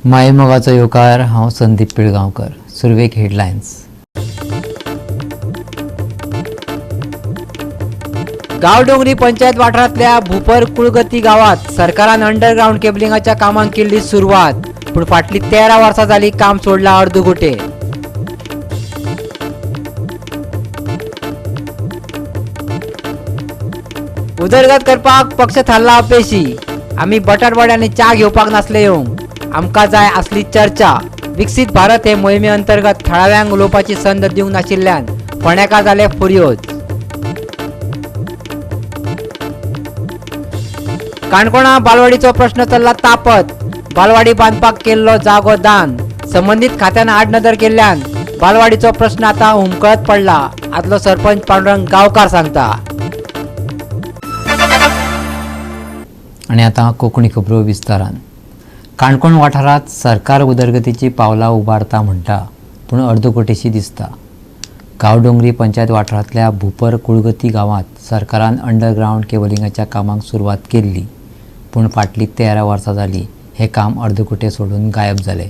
मायमोगाचो येवकार हांव संदीप पिळगांवकर. सुरवेक हेडलायन्स. गावडोंगरी पंचायत वाठारांतल्या भुपर कुळगती गावात सरकारान अंडरग्राउंड केबलिंगाच्या कामांक केल्ली सुरवात, पूण फाटली 13 वर्सां जाली काम सोडला अर्दुगोटे. उदरगत करपाक पक्ष थारला अपेशी. आमी बटाटवडे आनी च्या घेवपाक नासले येवंक. आमकां जाय असली चर्चा. विकसीत भारत हे मोहिमे अंतर्गत थळाव्यांक उलोवपाची संद दिवंक नाशिल्ल्यान फोंडेकार जाले फुर्योज. काणकोणा बालवाडीचो प्रश्न चल्ला तापत. बालवाडी बांदपाक केल्लो जागो दान. संबंधीत खात्यान आडनदर केल्ल्यान बालवाडीचो प्रश्न आता हुमकळत पडला, आदलो सरपंच पांडुरंग गांवकार सांगता. आणि आता कोंकणी खबरो विस्तारान. काणकोण वाठारांत सरकार उदरगतीची पावलां उबारता म्हणटा, पूण अर्दकोटेशी दिसता. गावडोंगरी पंचायत वाठारांतल्या भुपर कुळगती गांवांत सरकारान अंडरग्राउंड केबलिंगाच्या कामाक सुरवात केल्ली, पूण फाटलीं 13 वर्सां जालीं हें काम अर्दकोटे सोडून गायब जालें.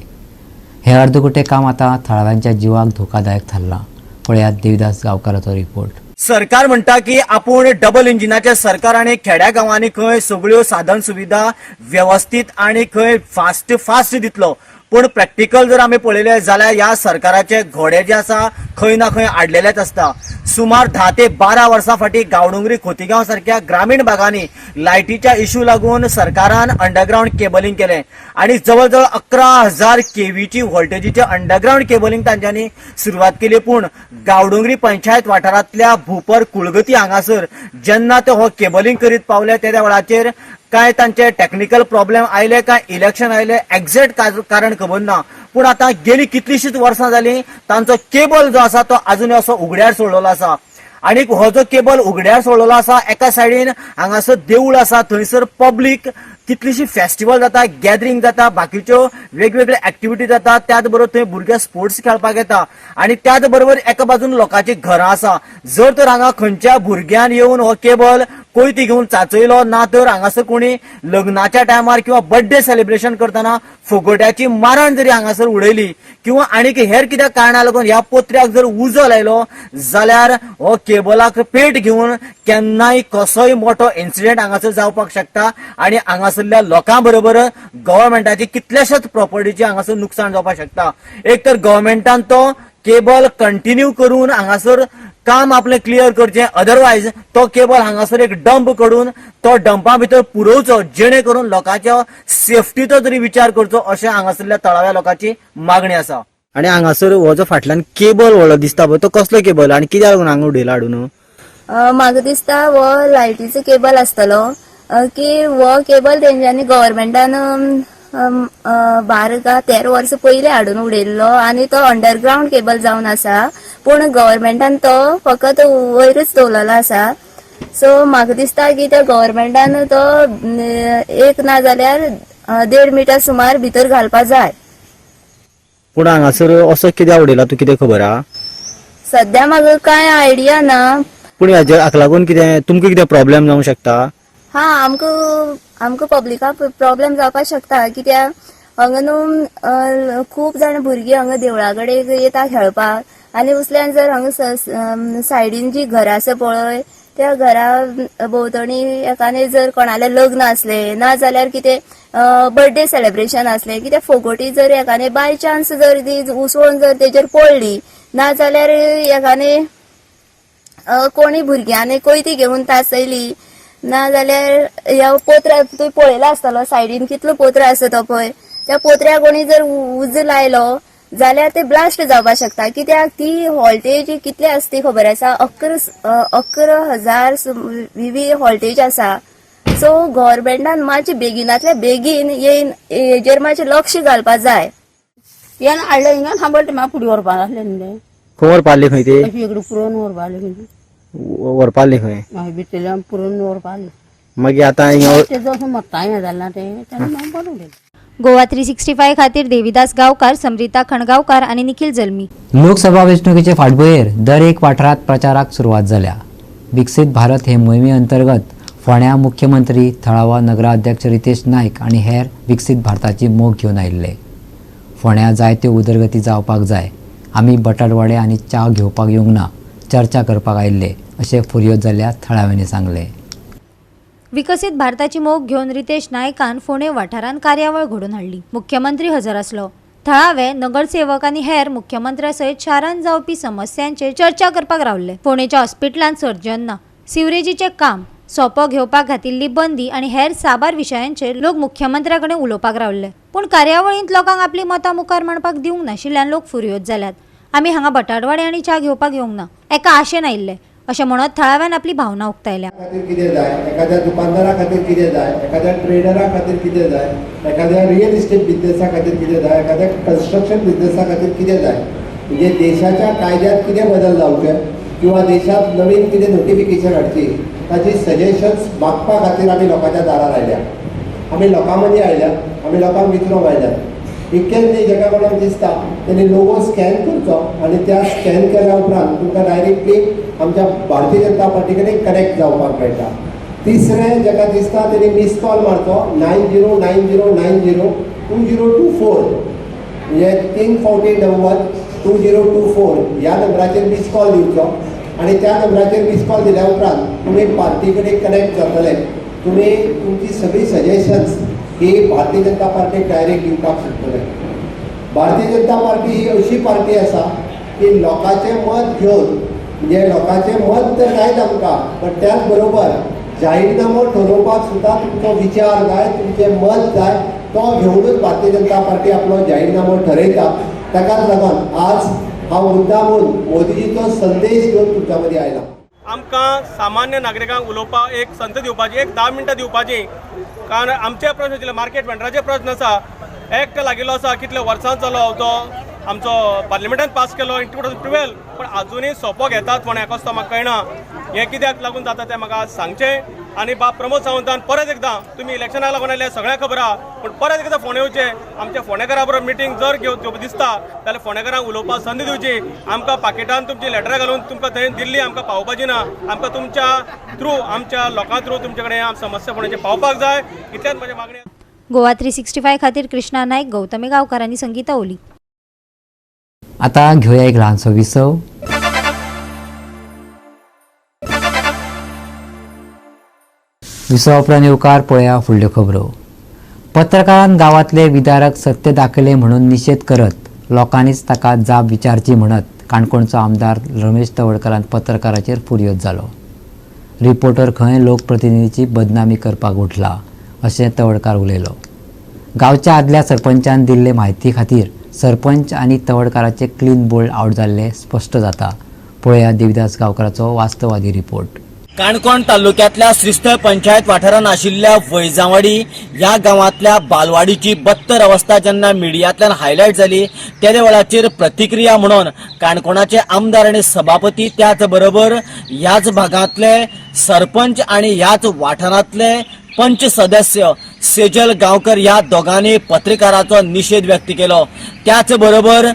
हें अर्दकोटे काम आतां थळाव्यांच्या जिवाक धोकादायक थारलां. पळयात देविदास गांवकाराचो रिपोर्ट. सरकार म्हणटा की आपूण डबल इंजिनाचे सरकार आनी खेड्या गांवांनी खंय सगळ्यो साधन सुविधा व्यवस्थित आनी खंय फास्ट दितलो. पूण प्रॅक्टिकल जर आमी पळयले जाल्यार ह्या सरकाराचे घोडे जे आसा खंय ना खंय आडलेलेच आसता. सुमार 10 ते 12 वर्सां फाटीं गावडोंगरी खोतीगांव सारख्या ग्रामीण भागांनी लायटीच्या इश्यू लागून सरकारान अंडरग्राउंड केबलिंग केलें आनी जवळ जवळ 11,000 केव्हीची व्होल्टेजीचे अंडरग्राउंड केबलिंग तांच्यांनी सुरवात केली. पूण गावडोंगरी पंचायत वाठारांतल्या भुपर कुळगती हांगासर जेन्ना ते हो केबलिंग करीत पावले त्या वेळाचेर काय तांचे टेक्निकल प्रॉब्लेम आयले, काय इलेक्शन आयले, एक्झॅक्ट कारण खबर ना. पूण आतां गेली कितलीशींच वर्सां जालीं तांचो केबल जो आसा तो अजूनय असो उगड्यार सोडलेलो आसा. आनी हो जो केबल उगड्यार सोडलेलो आसा, एका सायडीन हांगासर देवूळ आसा, थंयसर पब्लीक कितलीशी फेस्टिवल जाता, गॅदरिंग जाता, बाकीच्यो वेगवेगळ्यो एक्टिविटी जाता. त्याच बरोबर थंय भुरगे स्पोर्ट्स खेळपाक येता आनी त्याच बरोबर एका बाजून लोकांची घरां आसा. जर तर हांगा खंयच्या भुरग्यान येवन हो केबल कोयती घेवन चाचयलो ना, तर हांगासर कोणी लग्नाच्या टायमार किंवा बर्थडे सेलिब्रेशन करतना फुगोट्याची मारण जरी हांगासर उडयली किंवा आनीक हेर कित्याक कारणां लागून ह्या पोत्र्याक जर उजो लायलो जाल्यार हो केबलाक पेट घेवन केन्नाय कसोय मोठो इन्सिडेंट हांगासर जावपाक शकता आनी हांगासरल्या लोकां बरोबर गव्हर्मेंटाची कितल्याशाच प्रॉपर्टीचे हांगासर नुकसाण जावपाक शकता. एक तर गव्हर्मेंटान तो केबल कंटिन्यू करून हांगासर काम आपले क्लियर करचें, अदरवायज तो केबल हांगासर एक डंप करून तो डंपा भितर पुरोवचो, जेणे करून लोकांच्या सेफ्टीचो तरी विचार करचो, अशें हांगासरल्या तळाव्या लोकांची मागणी आसा. आणि हांगासर हो जो फाटल्यान केबल व्हडलो दिसता पळय तो कसलो केबल आनी कित्याक लागून हांगा उडयला हाडून? म्हाका दिसता हो लायटीचो केबल आसतलो की हो केबल तेंच्यांनी गव्हर्मेंटान 12-13 वर्सां पयलीं हाडून उडयल्लो आनी तो अंडरग्राउंड केबल जावन आसा, पूण गव्हर्मेंटान तो फकत वयरूच दवरलेलो आसा. सो म्हाका दिसता की त्या गव्हर्मेंटान तो एक ना जाल्यार 1.5 मीटर सुमार भितर घालपा जाय. पूण हांगासर असो कित्याक उडयला तूं कितें खबर आहा? सध्या म्हाका कांय आयडिया ना. पूण हाका लागून कितें तुमकां कितें प्रॉब्लेम जावंक शकता? हा, आमकां पब्लिकाक प्रॉब्लेम जावपाक शकता. कित्याक हांगा न्हू खूब जाण भुरगीं हांगा देवळा कडेन येता खेळपाक आनी उसल्यान जर हांगा सायडीन जी घरां आसा पळय त्या घरा भोंवतणी एकाने जर कोणालें लग्न असले ना जाल्यार कितें बर्थडे सेलिब्रेशन असले, कितें फोगोटी जर एकाने बाय चान्स जर ती उसळून जर तेजेर पडली ना जाल्यार एकाने कोणी भुरग्यांनी कोयती घेवन तासयली ना जाल्यार ह्या पोत्र्या तुवें पळयला आसतलो सायडीन कितलो पोत्र आसा तो पळय, त्या पोत्र्या कोणी जर उज लायलो जाल्यार ते ब्लास्ट जावपाक शकता. कित्याक ती व्होल्टेज कितली आसा ती खबर आसा, 11,000 व्ही व्होल्टेज आसा. सो गव्हर्मेंटान मातशें बेगिनातल्या बेगीन येवन हेजेर मातशें लक्ष घालपाक जाय. येन हाडलें हिंगा थांबट म्हाका फुडें व्हरपाक आसलें न्ही खंय व्हरपाली खंय ते? इकडे पुरोवन व्हरपाक आसलें व्हरपाली खंय? हय भितरल्यान पुरोवन व्हरपाक आसलें. मागीर आतां हिंगा तेजो असो मोठा हें जालें तेन्ना म्हाका बरें उडयलें. गोवा 365 खातीर देविदास गांवकार, समरिता खणगांवकार आणि निखिल जल्मी. लोकसभा वेंचणुकेचे फाटभुंयेर दर एक वाठारांत प्रचाराक सुरवात जाल्या. विकसीत भारत हे मोहिमे अंतर्गत फोंड्या मुख्यमंत्री, थळावा नगराध्यक्ष रितेश नायक आणि हेर विकसीत भारताची मोख घेवन आयिल्ले. फोंड्या जायत्यो उदरगती जावपाक जाय. आमी बटाटवाडे आनी च्या घेवपाक येवंक ना, चर्चा करपाक आयिल्ले अशें फुर्योज जाल्ल्या थळाव्यांनी सांगले. विकसित भारताची मोख घेऊन रितेश नायकान फोंडे वाठारांत कार्यावळ घडोवन हाडली. मुख्यमंत्री हजर आसलो. थळावे नगरसेवक आनी हेर मुख्यमंत्र्या सयत शारांत जावपी समस्यांचेर चर्चा करपाक रावले. फोंडेच्या हॉस्पिटलांत सर्जन ना, सिवरेजीचें काम, सोपो घेवपाक घातिल्ली बंदी आनी हेर साबार विशयांचेर लोक मुख्यमंत्र्या कडेन उलोवपाक रावले. पूण कार्यावळींत लोकांक आपली मतां मुखार मांडपाक दिवंक नाशिल्ल्यान लोक फुर्योज जाल्यात. आमी हांगा बटाटवाडे आनी च्या घेवपाक येवंक ना, एका आशेन आयिल्ले अशें म्हणत थळाव्यान आपली भावना उक्तायल्या. खातीर कितें जाय, एखाद्या दुकानदारा खातीर कितें जाय, एखाद्या ट्रेडरा खातीर कितें जाय, एखाद्या रियल इस्टेट बिझनेसा खातीर कितें जाय, एखाद्या कन्स्ट्रक्शन बिझनेसा खातीर कितें जाय, म्हणजे देशाच्या कायद्यात कितें बदल जावचे किंवा देशात नवीन कितें नोटिफिकेशन हाडची ताची सजेशन्स मागपा खातीर आमी लोकांच्या दारार आयल्या. आमी लोकां मदीं आयल्या, आमी लोकांक विचारूंक आयल्या. इतकेंच न्ही, जेका कोणाक दिसता तेणी लोगो स्कॅन करचो आनी त्या स्कॅन केल्या उपरांत तुमकां डायरेक्टली आमच्या भारतीय जनता पार्टी कडेन कनेक्ट जावपाक मेळटा. तिसरें जेका दिसता तेणी मिस कॉल मारचो 9090902024 म्हणजे 3 फावटी नंबर 2024 ह्या नंबराचेर मिस कॉल दिवचो आनी त्या नंबराचेर मिस कॉल दिल्या उपरांत तुमी पार्टी कडेन कनेक्ट जातले. तुमी तुमची सगळी सजेशन्स ही भारतीय जनता पार्टीक डायरेक्ट दिवपाक शकतले. भारतीय जनता पार्टी ही अशी पार्टी आसा की लोकांचें मत घेवन, म्हणजे लोकांचें मत तर जायच आमकां, पण त्याच बरोबर जाहीरनामो ठरोवपाक सुद्दां तुमचो विचार जाय, तुमचें मत जाय, तो घेवनूच भारतीय जनता पार्टी आपलो जाहीरनामो ठरयता. ताकाच लागून आज हांव मुद्दामून मोदीजीचो संदेश घेवन तुमच्या मदीं आयला. आमकां सामान्य नागरिकांक उलोवपाक एक संद दिवपाची, एक 10 मिनटां दिवपाची, कारण आमचे प्रश्न आशिल्ले मार्केट वेंडराचे प्रश्न आसा. एक्ट लागिल्लो आसा, कितले वर्सां जालो तो आमचो पार्लिमेंटान पास केलो इन 2012, पण अजुनूय सोपो घेतात फोंड्या कसो म्हाका कळना. हें कित्याक लागून जाता तें म्हाका सांगचें. आनी बाब प्रमोद सावंतान परत एकदां, तुमी इलेक्शनाक लागून आयले सगळ्यांक खबर आहा, पूण परत एकदां फोंड्या येवचें, आमच्या फोंडेकारां बरोबर मिटींग जर घेवप दिसता जाल्यार फोंडेकारांक उलोवपाक संद दिवची. आमकां पाकिटान तुमची लेटरां घालून तुमकां थंय दिल्ली आमकां पावोवपाची ना. आमकां तुमच्या थ्रू, आमच्या लोकां थ्रू तुमचे कडेन समस्या फोंड्याची पावपाक जाय. इतल्याच म्हजी मागणी. गोवा 365 खातीर कृष्णा नायक, गौतमी गांवकार आनी संगीता ओली. आता घेऊया एक ल्हानसो विसव. विसव उपरांत येवकार पळया फुडल्यो खबरो. पत्रकारान गांवांतले विदारक सत्य दाखयले म्हणून निशेध करत लोकांनीच ताका जाप विचारची म्हणत काणकोणचो आमदार रमेश तवडकरान पत्रकाराचेर फुर्योज जालो. रिपोर्टर खंय लोकप्रतिनिधीची बदनामी करपाक उठला अशें तवडकार उलयलो. गांवच्या आदल्या सरपंचान दिल्ले म्हायती खातीर सरपंच आनी तवडकाराचे क्लीन बोल्ड आउट जाल्ले स्पश्ट जाता. पळया देविदास गांवकाराचो वास्तवादी रिपोर्ट. काणकोण तालुक्यातल्या श्रीस्थळ पंचायत वाठारांत आशिल्ल्या वैजावाडी ह्या गांवांतल्या बालवाडीची बत्तर अवस्था जेन्ना मिडियांतल्यान हायलायट जाली त्या वेळाचेर प्रतिक्रिया म्हणून काणकोणाचे आमदार आनी सभापती, त्याच बरोबर ह्याच भागांतले सरपंच आनी ह्याच वाठारांतले पंच सदस्य सेजल गांवकर ह्या दोगांनी पत्रकाराचो निषेध व्यक्त केलो. त्याच बरोबर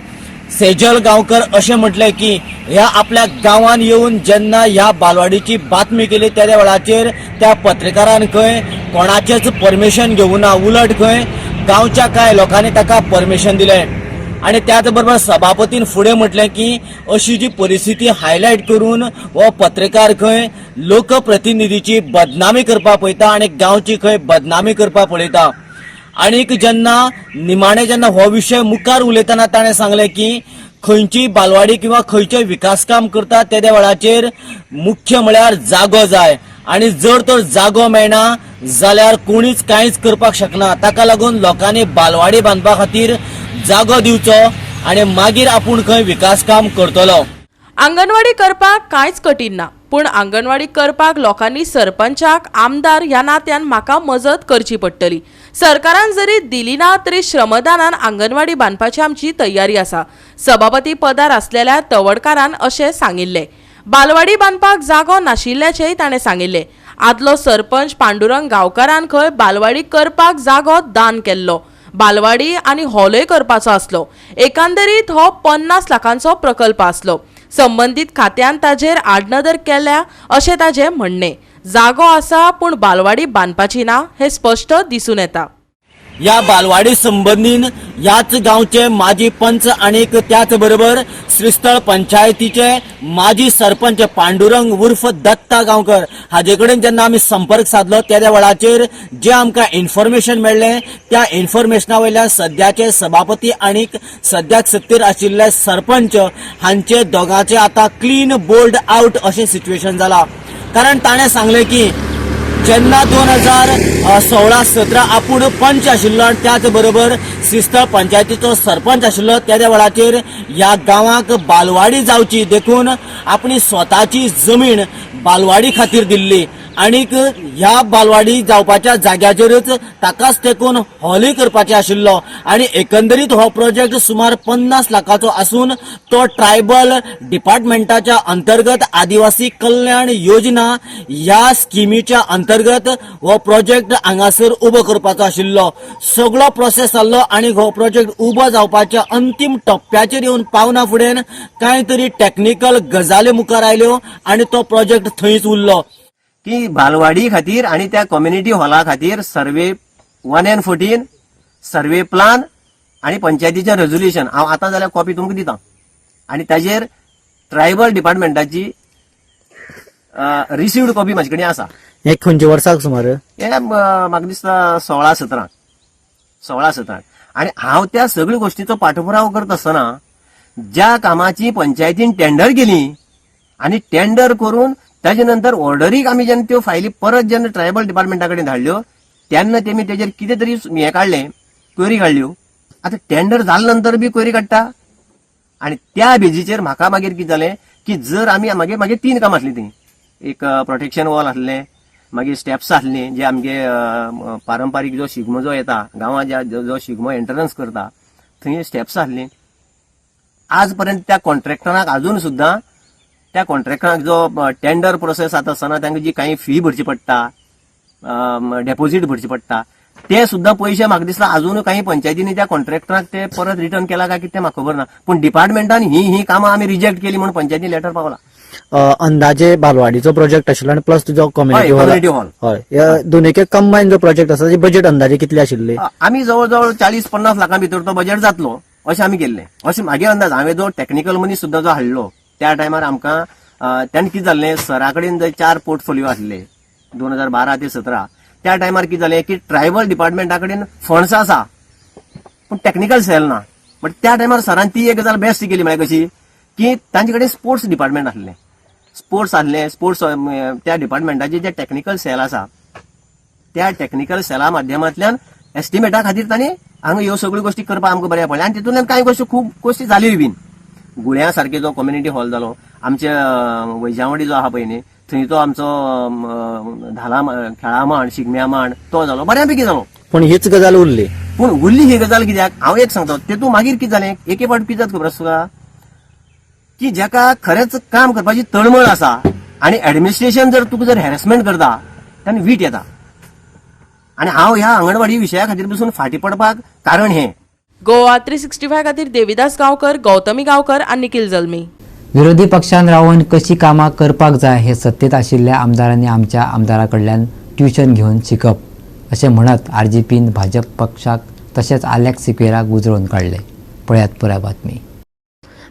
सेजल गांवकर अशें म्हटलें की ह्या आपल्या गांवांत येवन जेन्ना ह्या बालवाडीची बातमी केली त्या वेळाचेर त्या पत्रकारान खंय कोणाचेच परमिशन घेवूं ना, उलट खंय गांवच्या कांय लोकांनी ताका परमिशन दिलें. आनी त्याच बरोबर सभापतीन फुडें म्हटलें की अशी जी परिस्थिती हायलायट करून हो पत्रकार खंय लोकप्रतिनिधीची बदनामी करपाक पळयता आनी गांवची खंय बदनामी करपाक पळयता. आनीक जेन्ना निमाणे जेन्ना हो विशय मुखार उलयतना ताणें सांगलें की खंयची बालवाडी किंवा खंयचें विकास काम करता त्या वेळाचेर मुख्य म्हळ्यार जागो जाय आनी जर तर जागो मेळना जाल्यार कोणीच कांयच करपाक शकना. ताका लागून लोकांनी बालवाडी बांदपा खातीर जागो दिवचो आनी मागीर आपूण खंय विकास काम करतलो. आंगणवाडी करपाक कांयच कठीण ना, पूण आंगणवाडी करपाक लोकांनी सरपंचाक, आमदार ह्या नात्यान म्हाका मजत करची पडटली. सरकारान जरी दिली ना तरी श्रमदानान आंगणवाडी बांदपाची आमची तयारी आसा. सभापती पदार आसलेल्या तवडकारान अशें सांगिल्लें. बालवाडी बांदपाक जागो नाशिल्ल्याचेय ताणें सांगिल्लें. आदलो सरपंच पांडुरंग गांवकारान खंय बालवाडी करपाक जागो दान केल्लो. बालवाडी आनी हॉलय करपाचो आसलो. एकंदरीत हो 50 लाखांचो प्रकल्प आसलो. संबंधीत खात्यान ताजेर आडनदर केल्या अशें ताजें म्हणणें. जागो आसा पूण बालवाडी बांदपाची ना हें स्पश्ट दिसून येता. या बालवाडी संबंधीन याच गावचे माजी पंच आणि त्याच बरोबर श्रीस्थळ पंचायतीचे माजी सरपंच पांडुरंग उर्फ दत्ता गांवकर हाजे कडेन जेन्ना आमी संपर्क साधलो त्या वेळाचेर जे आमकां इन्फॉर्मेशन मेळ्ळें त्या इन्फॉर्मेशना वयल्यान सद्याचे सभापती आणि सद्याक सत्तेर आशिल्ले सरपंच हांचे दोगांचे आता क्लीन बोल्ड आउट अशें सिच्युएशन जाला. कारण ताणें सांगलें की जेन्ना 2016-17 आपूण पंच आशिल्लो आनी त्याच बरोबर श्रीस्थळ पंचायतीचो सरपंच आशिल्लो त्या वेळाचेर ह्या गांवाक बालवाडी जावची देखून आपणी स्वताची जमीन बालवाडी खातीर दिल्ली आनीक ह्या बालवाडी जावपाच्या जाग्याचेरच ताकाच तेकून हॉलय करपाचें आशिल्लो आनी एकंदरीत हो प्रोजेक्ट सुमार 50 लाखाचो आसून तो ट्रायबल डिपार्टमेंटाच्या अंतर्गत आदिवासी कल्याण योजना ह्या स्किमीच्या अंतर्गत हो प्रोजेक्ट हांगासर उबो करपाचो आशिल्लो. सगळो प्रोसेस जाल्लो आनी हो प्रोजेक्ट उबो जावपाच्या अंतीम टप्प्याचेर येवन पावना फुडें कांय तरी टेक्निकल गजाली मुखार आयल्यो आनी तो प्रोजेक्ट थंयच उरलो. की बालवाडी खातीर आणि त्या कम्युनिटी हॉला खातीर सर्वे 1/14 सर्वे प्लान आणि पंचायतीचें रेझोल्युशन हांव आतां जाल्यार कॉपी तुमकां दिता आणि ताजेर ट्रायबल डिपार्टमेंटाची रिसिव्ड कॉपी म्हाजे कडेन आसा. हे खंयच्या वर्साक सुमार? हे म्हाका दिसता 16-17 आणि हांव त्या सगळ्यो गोष्टीचो पाठपुरावो करता आसतना ज्या कामाची पंचायतीन टेंडर केली आणि टेंडर करून ताजे नंतर ऑर्डरीक आमी जेन्ना त्यो फायली परत जेन्ना ट्रायबल डिपार्टमेंटा कडेन धाडल्यो तेन्ना तेमी तेजेर कितें तरी हे काडलें, क्वेरी काडल्यो. आतां टेंडर जाल्या नंतर बी क्वेरी काडटा आनी त्या बेजीचेर म्हाका मागीर कितें जालें की जर आमी मागीर 3 कामां आसलीं तीं. एक प्रोटेक्शन वॉल आसलें, मागीर स्टेप्स आसलीं जे आमगे पारंपारीक जो शिगमो जो येता गांवां जो शिगमो एंट्रन्स करता थंय स्टेप्स आसलीं. आज पर्यंत त्या कॉन्ट्रॅक्टराक अजून सुद्दां त्या कॉन्ट्रॅक्टराक जो टेंडर प्रोसेस जाता आसतना तांकां जी काही फी भरची पडटा, डेपॉझिट भरची पडटा, ते सुद्दां पयशे म्हाका दिसता अजून काही पंचायतींनी त्या कॉन्ट्रॅक्टराक ते परत रिटर्न केला काय कितें म्हाका खबर ना. पूण डिपार्टमेंटान ही कामां आमी रिजेक्ट केली म्हणून पंचायतीन लेटर पावला. अंदाजे बालवाडीचो प्रोजेक्ट आशिल्लो आणि प्लस तुजो कम्युनिटी हॉल. हय, ह्या दोनीचे कंबायन जो प्रोजेक्ट आसा ताचे बजेट अंदाजे कितले आशिल्ले? आमी जवळ 40-50 लाखां भितर तो बजेट जातलो अशें आमी केल्लें. अशें म्हागे अंदाज. हांवें जो टेक्निकल मनीस सुद्दां जो हाडलो त्या टायमार आमकां तेन्ना कितें जाल्लें, सरा कडेन जर 4 पोर्टफोलिओ आसले 2012 ते 17 त्या टायमार कितें जालें की ट्रायबल डिपार्टमेंटा कडेन फंड्स आसा पूण टेक्निकल सेल ना. बट त्या टायमार सरान ती एक गजाल बेस्ट केली म्हळ्यार कशी की तांचे कडेन स्पोर्ट्स डिपार्टमेंट आसलें. स्पोर्ट्स त्या डिपार्टमेंटाचे जे टेक्निकल सेल आसा त्या टेक्निकल सेला माध्यमांतल्यान एस्टिमेटा खातीर तांणी हांगा ह्यो सगळ्यो गोश्टी करपाक आमकां बऱ्या पडलें. आनी तितूंतल्यान कांय गोश्टी खूब गोश्टी जाल्योय बीन. गुळ्या सारके जो कम्युनिटी हॉल जालो, आमचे वैजावडी जो आहा पळय न्ही थंय तो आमचो धाला खेळा मांड, शिगम्या मांड तो जालो, बऱ्यापैकी जालो. पूण हीच गजाल उरली. पूण उरली ही गजाल कित्याक हांव एक सांगता. तेतून मागीर कितें जालें, एके फावट कितें जाता खबर आसा तुका की जाका खरेंच काम करपाची तळमळ आसा आनी ऍडमिनिस्ट्रेशन जर तुका जर हॅरेसमेंट करता तेन्ना वीट येता. आनी हांव ह्या अंगणवाडी विशया खातीर पसून फाटीं पडपाक कारण हें. गोवा 365 खातीर देविदास गांवकर, गौतमी गांवकर आनी निखिल जल्मी. विरोधी पक्षान रावन कशी कामां करपाक जाय हे सत्तेत आशिल्ल्या आमदारांनी आमच्या आमदारा कडल्यान ट्युशन घेवन शिकप अशें म्हणत आरजीपीन भाजप पक्षाक तशेंच आलेक्स सिक्वेराक उजळून काडले. पळयात पुराय बातमी.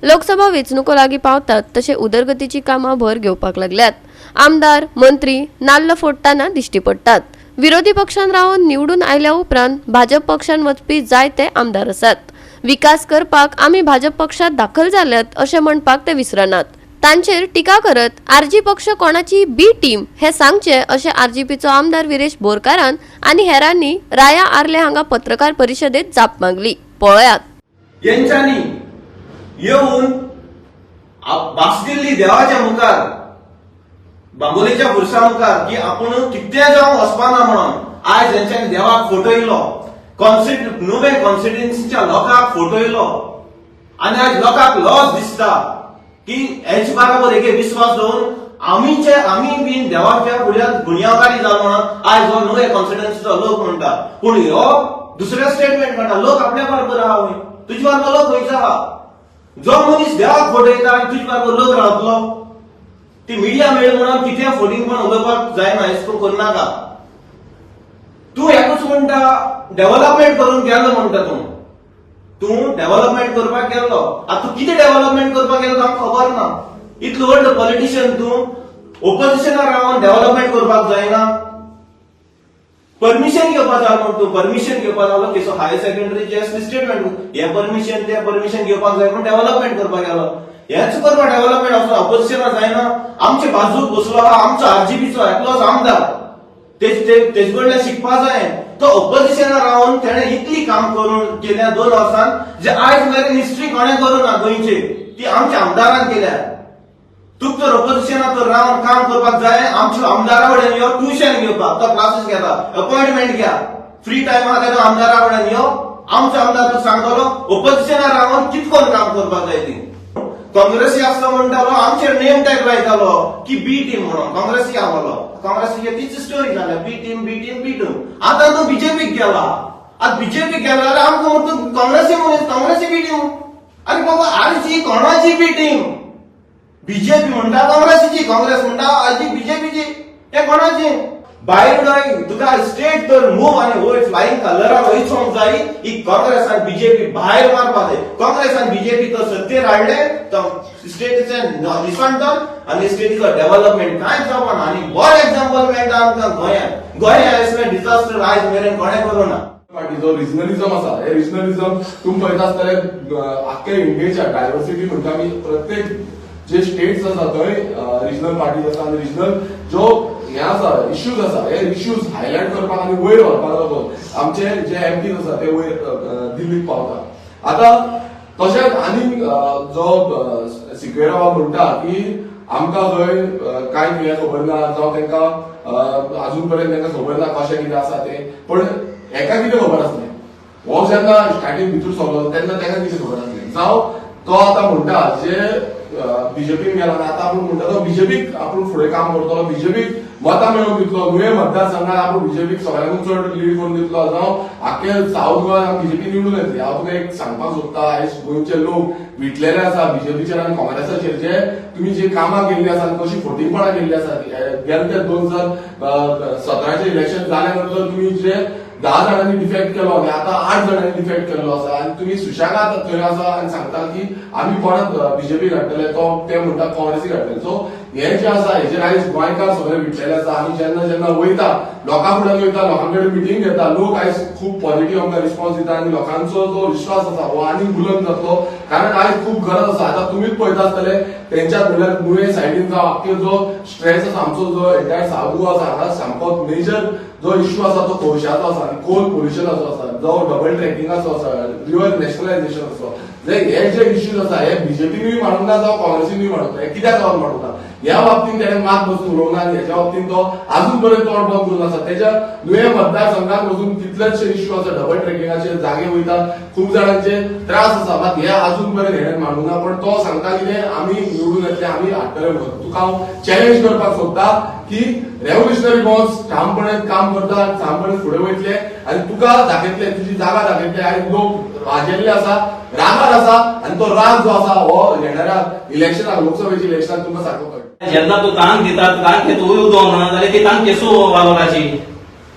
लोकसभा वेंचणुको लागीं पावतात तशे उदरगतीची कामां भर घेवपाक लागल्यात. आमदार, मंत्री नाल्ल फोडटाना दिश्टी पडटात. विरोधी पक्षान रावन निवडून आयल्या उपरांत भाजप पक्षान वचपी जायते आमदार आसात. विकास करपाक आमी भाजप पक्षात दाखल जाल्यात अशें म्हणपाक ते विसरनात. तांचेर टिका करत आरजी पक्ष कोणाची बी टीम हे सांगचे अशें आरजीपीचो आमदार विरेश बोरकारान आनी हेरांनी राया आर्ले हांगा पत्रकार परिशदेत जाप मागली. पळयात. यांच्यानी येऊन भास दिल्ली देवाच्या मुखार, बांबोलीच्या पुरसा मुखार की आपण कितें जावं वचपाना म्हणून आज यांच्यानी देवाक फोटो येयलो, नुवे कॉन्स्टिट्युएन्सीच्या लोकांक फोटो येयलो आनी आज लोकांक लॉस दिसता की हेच बरोबर एक विश्वास दवरून आमी बीन देवाच्या फुड्यात गुन्यांवकारी जालो म्हणून आज हो नुवे कॉन्स्टिट्युएन्सीचो लोक म्हणटा. पूण हो दुसरे स्टेटमेंट म्हणटा लोक आपल्या बरोबर आहा, तुजे बरोबर लोक खंयचा आहा. जो मनीस देवाक फोटो येता आनी तुजे बरोबर लोक रावतलो ती मिडिया मेळ म्हणून कितें फोटींग पण उलोवपाक जायना, हेच करून नाका. तूं एकूच म्हणटा डेव्हलपमेंट करून गेलो म्हणटा तूं डेव्हलपमेंट करपाक गेल्लो. आतां तूं कितें डेव्हलपमेंट करपाक गेलो आमकां खबर ना. इतलो व्हड पॉलिटिशियन तूं ओपोजिशनार रावन डेव्हलपमेंट करपाक जायना. परमिशन घेवपाक जाय म्हण तूं परमिशन घेवपाक लागलो केसो हायर सेकंडरीचे स्टेटमेंट हे परमिशन घेवपाक जाय म्हण डेव्हलपमेंट करपाक गेलो. हेच करपा डेव्हलपमेंट असो ऑपोजिशनार जायना. आमचे बाजूक बसलो आहा आमचो आरजीपीचो एकलोच आमदार तेजे कडल्यान शिकपा जाय. तो ऑपोजिशनार रावन तेणे इतली काम करून गेल्या 2 वर्सांत जे आयज मेरेन हिस्ट्री कोणें करूं ना गोंयची ती आमच्या आमदारान केल्या. तुका तर ऑपोजिशनाक रावन काम करपाक जाय. आमच्या आमदारा कडेन यो ट्युशन घेवपाक तो क्लासीस घेता अपॉइंटमेंट घ्या फ्री टायमार तेका आमदारा कडेन यो. आमचो आमदार तुका सांगतलो ऑपोजिशनार रावन कितकोन काम करपाक जाय ती. काँग्रेसी आसलो म्हणटालो आमचेर नेम टॅग लायतालो की बी टीम म्हणून काँग्रेसी आवलो. काँग्रेसीची तीच स्टोरी जाल्या बी टीम. आतां तो बीजेपीक गेला. आतां बीजेपीक गेला जाल्यार आमकां म्हणटा काँग्रेसी मनीस काँग्रेसी बी टीम. अरे बाबा आरची कोणाची बी टीम. बीजेपी म्हणटा काँग्रेसीची काँग्रेस म्हणटा आजी बीजेपीची. हे कोणाची भायर तुका स्टेट तर मूव आनी वयर फ्लायिंग कलरान वयचोंक जाय. ही काँग्रेस आनी बीजेपी भायर मारपा जाय. काँग्रेस आनी बीजेपी तो सत्तेर हाडले तो स्टेटीचे डिसंटन आनी स्टेटीचो डेव्हलपमेंट कांयच जावना. आनी बरो एक्झाम्पल मेळटा आमकां गोंया असले डिझास्टर आयज मेरेन कोणें करूं ना. जो रिजनलिझम आसा हे रिजनलिझम तुम्ही पळयता आसतले आख्या इंडियेच्या डायवर्सिटी म्हणटा आमी प्रत्येक जे स्टेट्स आसा थंय रिजनल पार्टीज आसा आनी रिजनल जो हे आसा इश्यूज आसा हे इश्यूज हायलायट करपाक आनी वयर व्हरपाक लागून आमचे जे एमपीज आसा ते वयर दिल्लीक पावता. आतां तशेंच आनी जो सिक्वेरा म्हणटा की आमकां थंय कांय कितें खबर ना जावं तांकां अजून पर्यंत तांकां खबर ना कशें कितें आसा तें. पण एका कितें खबर आसलें हो जेन्ना स्टार्टींग भितूर सरलो तेन्ना ताका कितें खबर आसलें जावं तो आतां म्हणटा जे बीजेपीन गेला आतां आपूण म्हणटा तो बीजेपीक आपूण फुडें काम करतलो बीजेपीक मतां मेळोवन दितलो नुवें मतदारसंघात आपूण बीजेपीक सगळ्यांकून चड लीड करून दितलो जावं आख्या साऊथ गोंयांत बीजेपी निवडून येतली. हांव तुका एक सांगपाक सोदता आयज गोंयचे लोक विटलेले आसा बीजेपीचेर आनी काँग्रेसाचेर जे तुमी जी कामां केल्ली आसा कशी फोटिंगपणां केल्ली आसा. गेले ते 2017चे इलेक्शन जाल्या नंतर तुमी जे 10 जाणांनी डिफेक्ट केलो आनी आतां 8 जाणांनी डिफेक्ट केल्लो आसा आनी तुमी सुशेगाद थंय आसा आनी सांगता की आमी परत बीजेपी हाडटले ते म्हणटा काँग्रेसीक हाडटले. सो हे जे आसा हेजेर आयज गोंयकार सगळे विटलेले आसा. आमी जेन्ना वयता लोकां फुड्यान वयता लोकां कडेन मिटींग घेता लोक आयज खूब पॉझिटिव्ह आमकां रिस्पॉन्स दिता आनी लोकांचो जो विश्वास आसा हो आनी बुलंद जातलो. कारण आयज खूब गरज आसा. आतां तुमीच पळयता आसतले तेंच्या म्हणल्यार नुवें सायडीन जावं आख्खो जो स्ट्रेस आसा आमचो जो एंटायर साऊथ गोवा आसा हांगा सामको मेजर जो इश्यू आसा तो कोळशाचो आसा आनी कोल पोल्युशनाचो आसा जो डबल ट्रॅकिंगाचो आसा रिवर नॅशनलायझेशन आसा. हे जे इश्यूज आसा हे बीजेपीनूय मारूंक ना जावं काँग्रेसीनूय मारूंक ना. हे कित्याक लागून मारूंक ना ह्या बाबतींत तेणें मात बसून उलोवंक ना आनी हेच्या बाबतींत तो आजून पर्यंत तोंड बंद करून आसा. तेच्या नुवें मतदारसंघात वचून कितलेशे इश्यू आसा डबल ट्रॅकिंगाचे जागे वयता खूब जाणांचे त्रास आसा मात हे आजून पर्यंत हेणें मारूंक ना. पण तो सांगता कितें आमी निवडून येतले आमी हाडटले म्हणून. तुका हांव चॅलेंज करपाक सोदता की रेव्होल्युशनरी बॉन्स ठामपणे काम करता ठामपणे फुडें वयतले आनी तुका दाखयतले तुजी जागा दाखयतले. आनी लोक वाजेल्ले आसा रागार आसा आनी तो राग जो आसा हो येणाऱ्या इलेक्शनाक लोकसभेच्या इलेक्शनाक तुमकां सारको कळटा. जेन्ना तूं तांक दिता तांक उदो ना जाल्यार ती तांक केसो वालोवपाची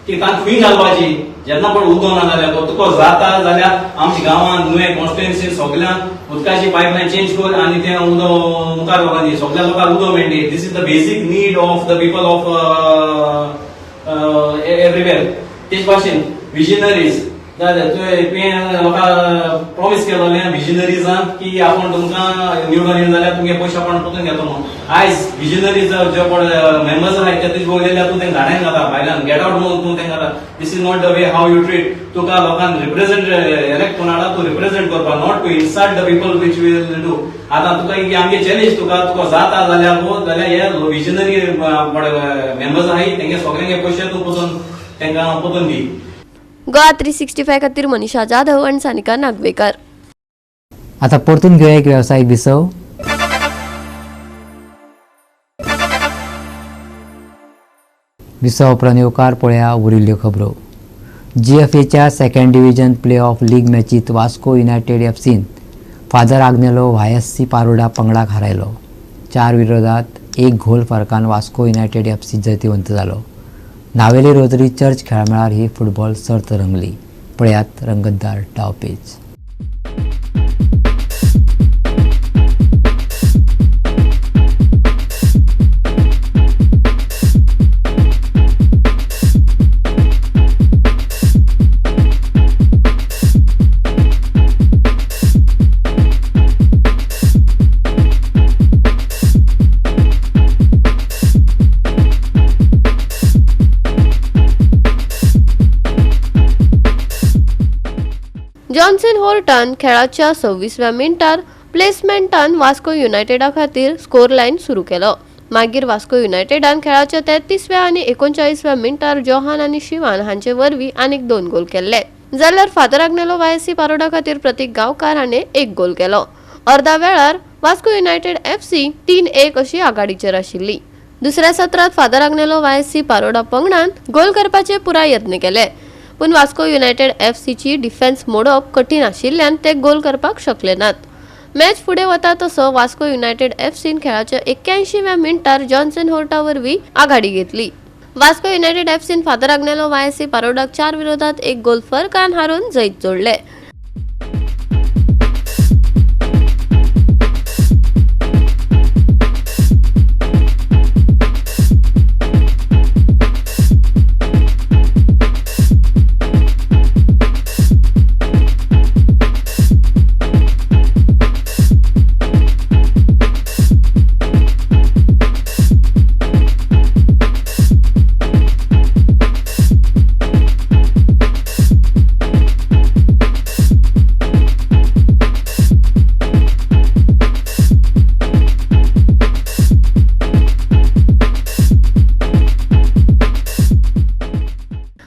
ती तांक खंय घालपाची. जेन्ना पण उदो ना जाल्यार तुका जाता जाल्यार आमच्या गांवांत नुवें कॉन्स्टिट्युएन्सी सगळ्यांक उदकाची पायपलायन चेंज कर आनी तें उदो मुखार लोकांनी सगळ्या लोकांक उदो मेळटली. दीस इज द बेसीक need of the people of everywhere. तेच भाशेन विजनरीज तुवें लोकांक प्रॉमिस केलोलें विजनरीजांक की आपूण तुमकां निवडून येवन जाल्यार तुमगे पयशे आपण परतून घेतो म्हणून. आयज विजनरीज जे कोण मेंबर्स आहात ते तुजे वयलेल्या तूं तेंका धाडून घाता भायल्यान गेट आउट म्हणून तूं तेंका. This is not the way how you treat. तुका लोकांक रिप्रेझेंट इलेक्ट करून हाडा तूं रिप्रेझेंट करपा not to insult the people which will do. आतां तुका आमगे चॅलेंज तुका जाता जाल्यार हे विजनरी मेंबर्स आहाय तेंगे सगळ्यांगे पयशे तूं पसून तेंकां परतून दी. गोवा 365 खातीर मनीषा जाधव आनी सानिका नागवेकर. आता परतून घेऊया एक व्यावसायिक विसव. विसव उपरांत येवकार पळया उरिल्ल्यो खबरो. GFAच्या second division play off league मॅचीत वास्को युनायटेड एफसीन फादर आग्नेलो YSC पारोडा पंगडाक हारयलो. 4 विरोधात 1 गोल फरकान वास्को युनायटेड FC जैतिवंत जालो. नावेली रोजरी चर्च खेळामेळार ही फुटबॉल सर्त रंगली. पळयात रंगतदार डावपेच. जॉन्सन हॉर्टन खेळाच्या 26व्या मिनिटार प्लेसमेंटान वास्को युनायटेडा खातीर स्कोर लायन सुरू केलो. मागीर वास्को युनायटेडान खेळाच्या 33व्या आनी 39व्या मिनिटार जोहान आनी शिवान हांचे वरवीं आनीक 2 गोल केल्ले. जाल्यार फादर आग्नेलो वायएससी पारोडा खातीर प्रतीक गांवकार हाणें 1 गोल केलो. अर्ध्या वेळार वास्को युनायटेड FC 3-1 अशी आघाडीचेर आशिल्ली. दुसऱ्या सत्रांत फादर आग्नेलो वायएससी पारोडा पंगडान गोल करपाचे पुराय यत्न केले, पूण वास्को युनायटेड FCची डिफेन्स मोडप कठीण आशिल्ल्यान ते गोल करपाक शकले नात. मॅच फुडें वता तसो वास्को युनायटेड FCन खेळाच्या 81व्या मिनिटार जॉन्सन हॉर्टा वरवीं आघाडी घेतली. वास्को युनायटेड FCन फादर आग्नेलो वायएससी पारोडाक 4 विरोधात 1 गोल फरकान हारून जैत जोडले.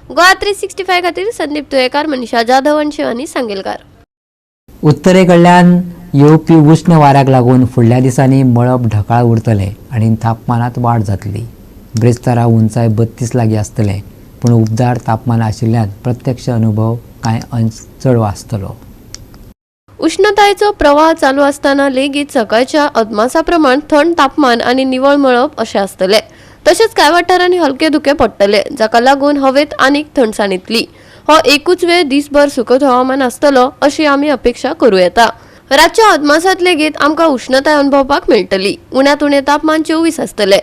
गोवा 365 खातीर संदीप तुयेकार, मनीषा जाधव आनी शिवानी सांगेलकार. उत्तरेकडल्यान येवपी उश्ण वाऱ्याक लागून फुडल्या दिसांनी मळब ढगाळ उरतले आनी तापमानात वाड जातली. ब्रेस्तारा उंचाय 32 लागीं आसतले, पूण उबदार तापमान आशिल्ल्यान प्रत्यक्ष अनुभव कांय अंश चड आसतलो. उष्णतायेचो प्रवाह चालू असताना लेगीत सकाळच्या अदमासा प्रमाण थंड तापमान आनी निवळ मळब अशें आसतले. तशेंच कांय वाठारांनी हलके धुके पडटले, जाका लागून हवेत आनीक थंडसाण येतली. हो एकूच वेळ दिसभर सुखद हवामान आसतलो अशी आमी अपेक्षा करूं येता. रातच्या अदमासात लेगीत आमकां उष्णताय अनुभवपाक मेळटली. उण्यांत उणें तापमान 24 आसतले.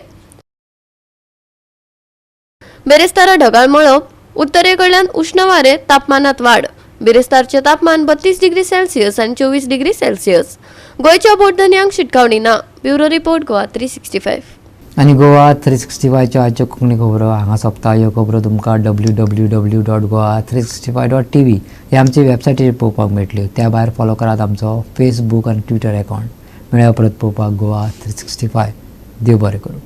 बेरेस्तारा ढगाळ मळब, उत्तरेकडल्यान उष्ण वारे, तापमानात वाड. बेरेस्तारचे तापमान 32 डिग्री सेल्सियस आनी 24 डिग्री सेल्सियस. गोंयच्या बोटधन्यांक शिटकावणी ना. Bureau report Goa 365. आनी गोवा 365च्यो आजच्यो कोंकणी खबरो हांगा सोंपता. ह्यो खबरो तुमकां www.goa365.tv हे आमचे वेबसायटीचेर पळोवपाक मेळटल्यो. त्या भायर फॉलो करात आमचो फेसबूक आनी ट्विटर अकावंट. मेळया परत पळोवपाक गोवा 365. देव बरें करूं.